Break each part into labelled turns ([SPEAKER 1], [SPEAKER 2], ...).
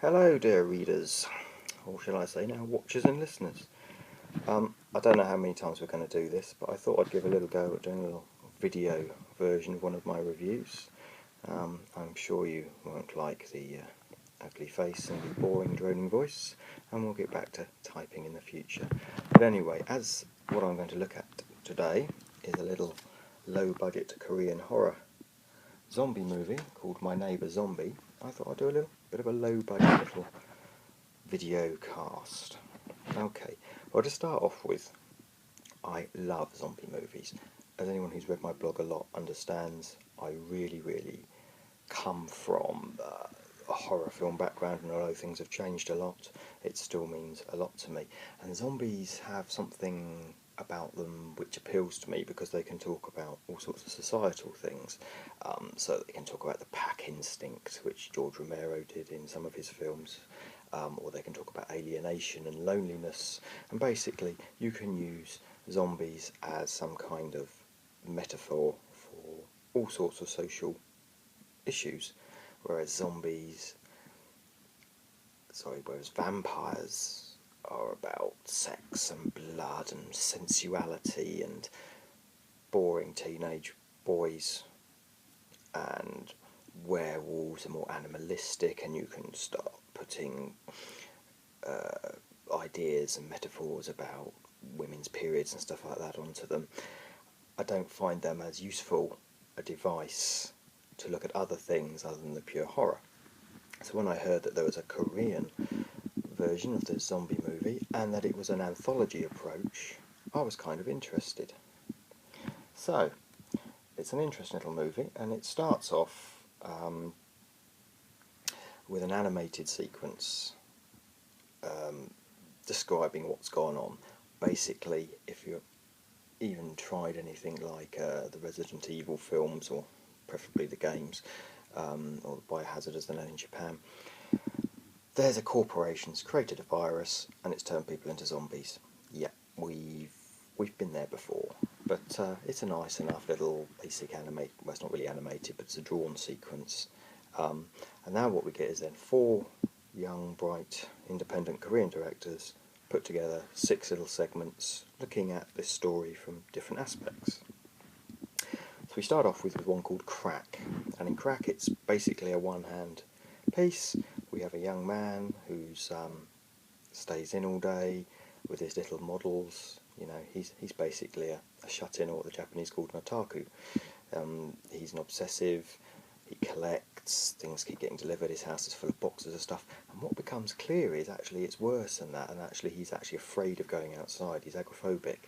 [SPEAKER 1] Hello, dear readers, or shall I say now, watchers and listeners. I don't know how many times we're going to do this, but I thought I'd give a little go at doing a little video version of one of my reviews. I'm sure you won't like the ugly face and the boring droning voice, and we'll get back to typing in the future. But anyway, as what I'm going to look at today is a little low-budget Korean horror zombie movie called My Neighbour Zombie. I thought I'd do a little bit of a low-budget little video cast. Okay, well, to start off with, I love zombie movies. As anyone who's read my blog a lot understands, I really come from a horror film background, and although things have changed a lot, it still means a lot to me. And zombies have something about them which appeals to me because they can talk about all sorts of societal things. So they can talk about the pack instinct, which George Romero did in some of his films, or they can talk about alienation and loneliness. And basically, you can use zombies as some kind of metaphor for all sorts of social issues, whereas vampires are about sex and blood and sensuality, and boring teenage boys, and werewolves are more animalistic, and you can start putting ideas and metaphors about women's periods and stuff like that onto them. I don't find them as useful a device to look at other things other than the pure horror. So when I heard that there was a Korean version of the zombie movie and that it was an anthology approach, I was kind of interested. So, it's an interesting little movie, and it starts off with an animated sequence describing what's gone on. Basically, if you've even tried anything like the Resident Evil films, or preferably the games, or Biohazard as they're known in Japan, there's a corporation's created a virus and it's turned people into zombies. Yeah, we've been there before, but it's a nice enough little basic animate. Well, it's not really animated, but it's a drawn sequence. And now what we get is then 4 young, bright, independent Korean directors put together 6 little segments looking at this story from different aspects. So we start off with one called Crack, and in Crack it's basically a one-hand piece. We have a young man who stays in all day with his little models. You know, he's basically a shut-in, or what the Japanese called an otaku. He's an obsessive. He collects, things keep getting delivered, his house is full of boxes of stuff, and what becomes clear is actually it's worse than that, and actually he's actually afraid of going outside, he's agoraphobic.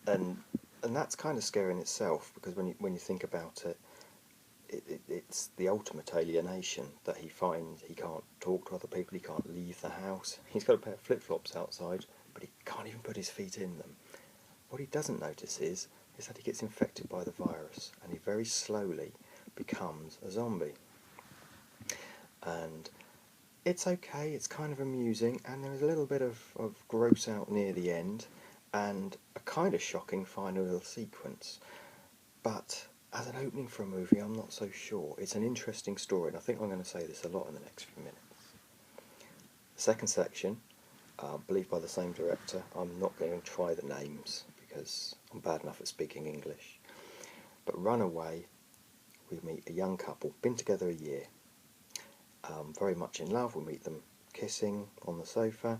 [SPEAKER 1] And that's kind of scary in itself, because when you think about it, it's the ultimate alienation that he finds. He can't talk to other people, he can't leave the house, he's got a pair of flip-flops outside, but he can't even put his feet in them. What he doesn't notice is that he gets infected by the virus, and he very slowly becomes a zombie. And it's okay, it's kind of amusing, and there is a little bit of gross out near the end, and a kind of shocking final little sequence. But as an opening for a movie, I'm not so sure. It's an interesting story, and I think I'm going to say this a lot in the next few minutes. The second section, believed by the same director. I'm not going to try the names because I'm bad enough at speaking English. But Runaway, we meet a young couple, been together a year, very much in love. We meet them kissing on the sofa,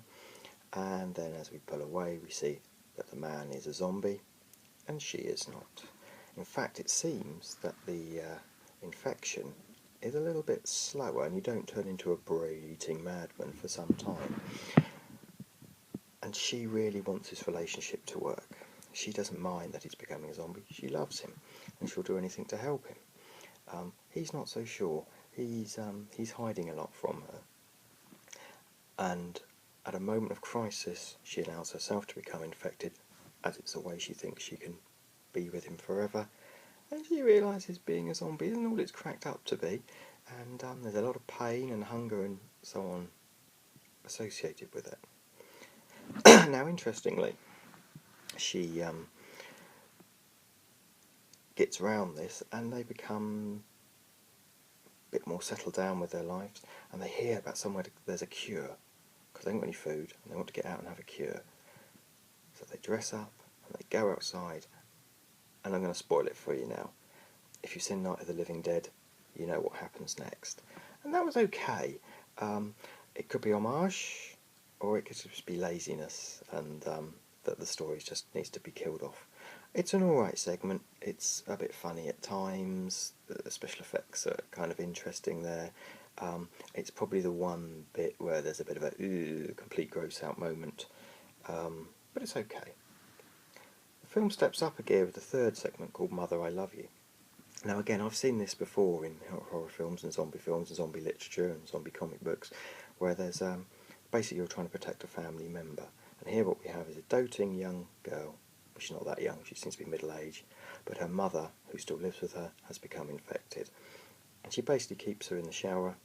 [SPEAKER 1] and then as we pull away we see that the man is a zombie and she is not. In fact, it seems that the infection is a little bit slower, and you don't turn into a brain-eating madman for some time. And she really wants this relationship to work. She doesn't mind that he's becoming a zombie. She loves him, and she'll do anything to help him. He's not so sure. He's hiding a lot from her. And at a moment of crisis, she allows herself to become infected, as it's the way she thinks she can be with him forever. And she realises being a zombie isn't all it's cracked up to be, and there's a lot of pain and hunger and so on associated with it. Now, interestingly, she gets around this, and they become bit more settled down with their lives, and they hear about somewhere there's a cure, because they haven't got any food and they want to get out and have a cure. So they dress up and they go outside, and I'm going to spoil it for you now. If you've seen Night of the Living Dead, you know what happens next. And that was okay. It could be homage, or it could just be laziness, and that the story just needs to be killed off. It's an alright segment. It's a bit funny at times. The special effects are kind of interesting there. It's probably the one bit where there's a bit of a complete gross out moment, but it's okay. The film steps up a gear with the third segment called Mother, I Love You. Now again, I've seen this before in horror films and zombie literature and zombie comic books, where there's basically you're trying to protect a family member. And here what we have is a doting young girl. She's not that young, she seems to be middle-aged, but her mother, who still lives with her, has become infected. And she basically keeps her in the shower,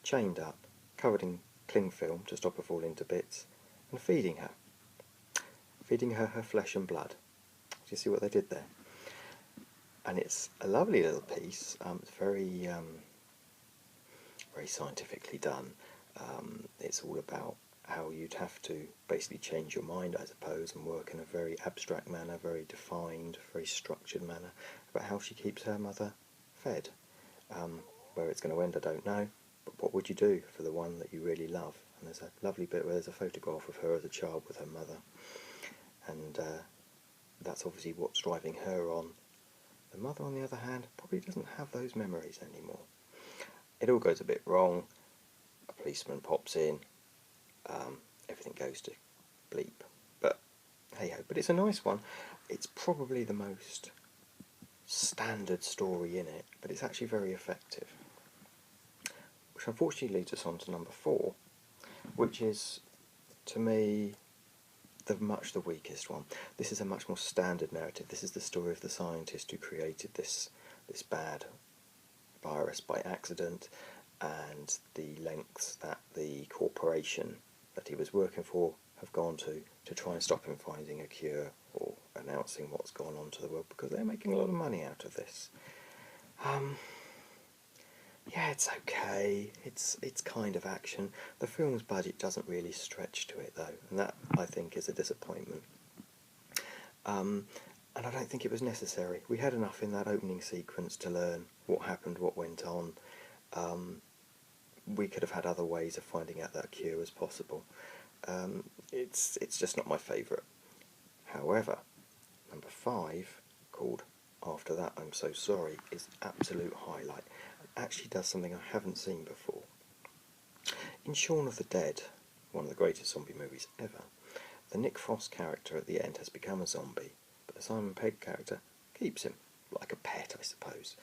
[SPEAKER 1] chained up, covered in cling film to stop her falling to bits, and feeding her her flesh and blood. Do you see what they did there? And it's a lovely little piece. It's very scientifically done. It's all about how you'd have to basically change your mind, I suppose, and work in a very abstract manner, very defined, very structured manner, about how she keeps her mother fed. Where it's going to end, I don't know, but what would you do for the one that you really love? And there's a lovely bit where there's a photograph of her as a child with her mother, and that's obviously what's driving her on. The mother, on the other hand, probably doesn't have those memories anymore. It all goes a bit wrong. A policeman pops in. Everything goes to bleep. But hey ho. But it's a nice one. It's probably the most standard story in it, but it's actually very effective. Which unfortunately leads us on to number 4, which is, to me, the weakest one. This is a much more standard narrative. This is the story of the scientist who created this bad virus by accident, and the lengths that the corporation that he was working for have gone to try and stop him finding a cure or announcing what's gone on to the world, because they're making a lot of money out of this. Yeah, it's okay. It's kind of action. The film's budget doesn't really stretch to it though, and that I think is a disappointment. And I don't think it was necessary. We had enough in that opening sequence to learn what happened, what went on. We could have had other ways of finding out that cure was possible. It's just not my favourite. However, number 5, called After That I'm So Sorry, is absolute highlight. It actually does something I haven't seen before. In Shaun of the Dead, one of the greatest zombie movies ever, the Nick Frost character at the end has become a zombie, but the Simon Pegg character keeps him, like a pet, I suppose.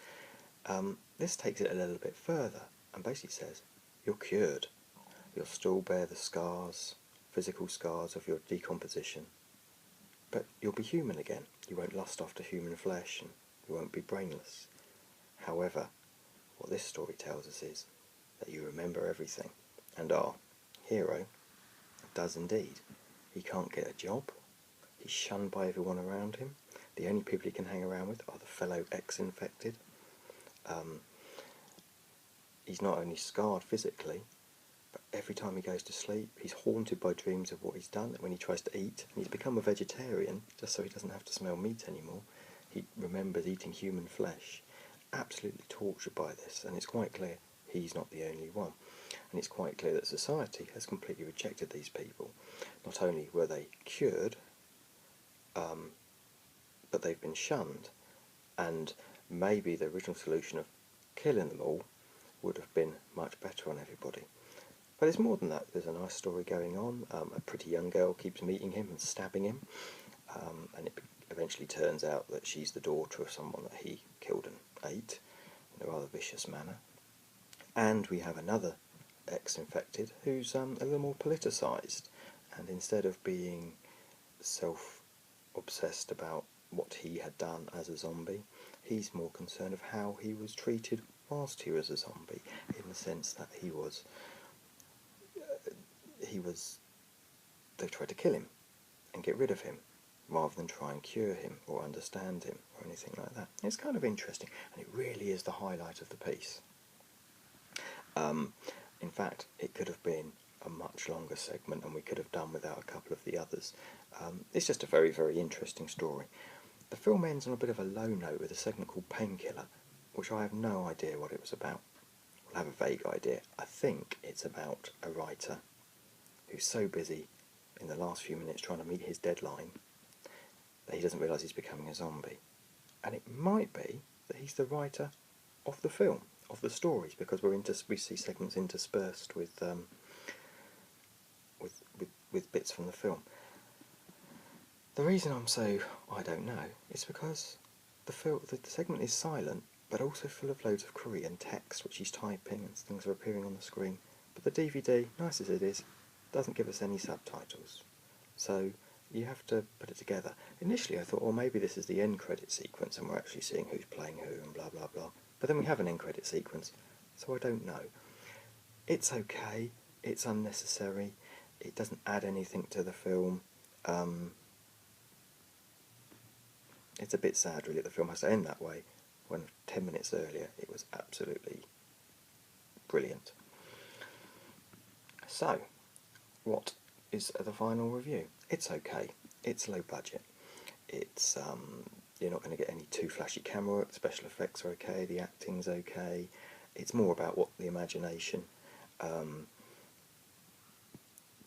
[SPEAKER 1] This takes it a little bit further and basically says, you're cured. You'll still bear the scars, physical scars of your decomposition, but you'll be human again. You won't lust after human flesh, and you won't be brainless. However, what this story tells us is that you remember everything, and our hero does indeed. He can't get a job. He's shunned by everyone around him. The only people he can hang around with are the fellow ex-infected. He's not only scarred physically, but every time he goes to sleep, he's haunted by dreams of what he's done. When he tries to eat, and he's become a vegetarian, just so he doesn't have to smell meat anymore. He remembers eating human flesh. Absolutely tortured by this, and it's quite clear he's not the only one. And it's quite clear that society has completely rejected these people. Not only were they cured, but they've been shunned, and maybe the original solution of killing them all would have been much better on everybody. But it's more than that. There's a nice story going on. A pretty young girl keeps meeting him and stabbing him, and it eventually turns out that she's the daughter of someone that he killed and ate in a rather vicious manner. And we have another ex-infected who's a little more politicised, and instead of being self-obsessed about what he had done as a zombie, he's more concerned of how he was treated whilst he was a zombie, in the sense that they tried to kill him and get rid of him, rather than try and cure him or understand him or anything like that. It's kind of interesting, and it really is the highlight of the piece. In fact, it could have been a much longer segment and we could have done without a couple of the others. It's just a very, very interesting story. The film ends on a bit of a low note with a segment called Painkiller, which I have no idea what it was about. I have a vague idea. I think it's about a writer who's so busy in the last few minutes trying to meet his deadline that he doesn't realise he's becoming a zombie. And it might be that he's the writer of the film, of the stories, because we see segments interspersed with bits from the film. The reason I'm so I don't know is because the segment is silent, but also full of loads of Korean text which he's typing and things are appearing on the screen. But the DVD, nice as it is, doesn't give us any subtitles. So you have to put it together. Initially I thought, well, maybe this is the end credit sequence and we're actually seeing who's playing who and blah blah blah. But then we have an end credit sequence, so I don't know. It's okay, it's unnecessary, it doesn't add anything to the film. It's a bit sad really that the film has to end that way, when 10 minutes earlier it was absolutely brilliant. So, what is the final review? It's okay. It's low budget. It's you're not going to get any too flashy camera work. The special effects are okay. The acting's okay. It's more about what the imagination.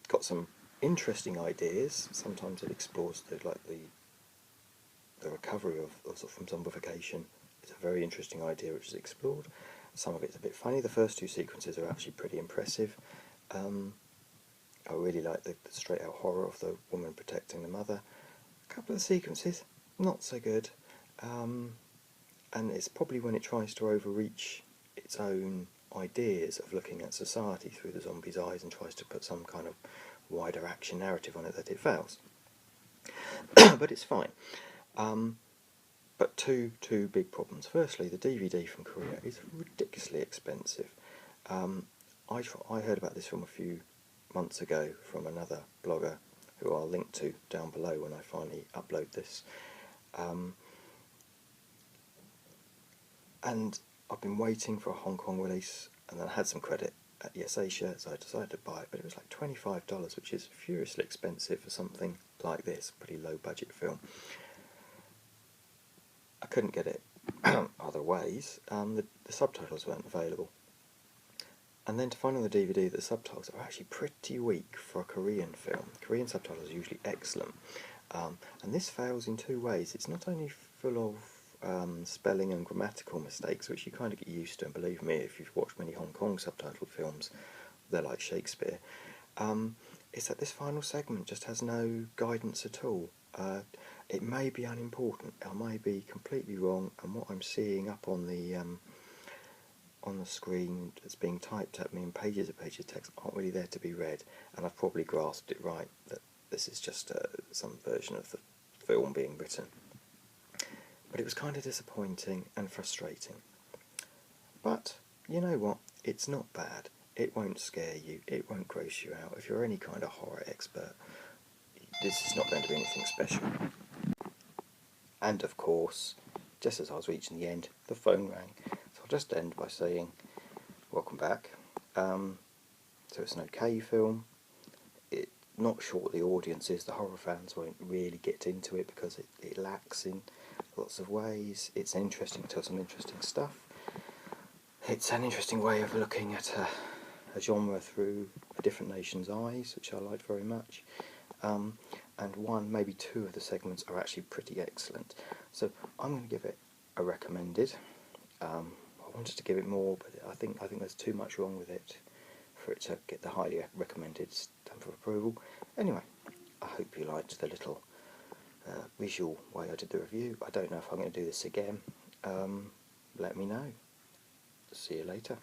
[SPEAKER 1] Got some interesting ideas. Sometimes it explores the recovery of from zombification. It's a very interesting idea which is explored. Some of it's a bit funny. The first two sequences are actually pretty impressive. I really like the straight out horror of the woman protecting the mother. A couple of the sequences, not so good. And it's probably when it tries to overreach its own ideas of looking at society through the zombie's eyes and tries to put some kind of wider action narrative on it that it fails. But it's fine. But two big problems. Firstly, the DVD from Korea is ridiculously expensive. I heard about this film a few months ago from another blogger who I'll link to down below when I finally upload this. And I've been waiting for a Hong Kong release, and then I had some credit at Yes Asia, so I decided to buy it, but it was like $25, which is furiously expensive for something like this, pretty low budget film. I couldn't get it other ways. The subtitles weren't available. And then to find on the DVD that the subtitles are actually pretty weak for a Korean film. Korean subtitles are usually excellent. And this fails in two ways. It's not only full of spelling and grammatical mistakes, which you kind of get used to, and believe me, if you've watched many Hong Kong subtitled films, they're like Shakespeare. It's that this final segment just has no guidance at all. It may be unimportant, I may be completely wrong, and what I'm seeing up on the screen that's being typed at me in pages of text aren't really there to be read, and I've probably grasped it right, that this is just some version of the film being written. But it was kind of disappointing and frustrating. But you know what? It's not bad. It won't scare you. It won't gross you out. If you're any kind of horror expert, this is not going to be anything special. And of course, just as I was reaching the end, the phone rang. So I'll just end by saying, welcome back. So it's an okay film. Not sure what the audience is. The horror fans won't really get into it because it lacks in lots of ways. It's interesting to tell some interesting stuff. It's an interesting way of looking at a genre through a different nation's eyes, which I liked very much. And one, maybe two of the segments are actually pretty excellent. So I'm going to give it a recommended. I wanted to give it more, but I think there's too much wrong with it for it to get the highly recommended stamp of approval. Anyway, I hope you liked the little visual way I did the review. I don't know if I'm going to do this again. Let me know. See you later.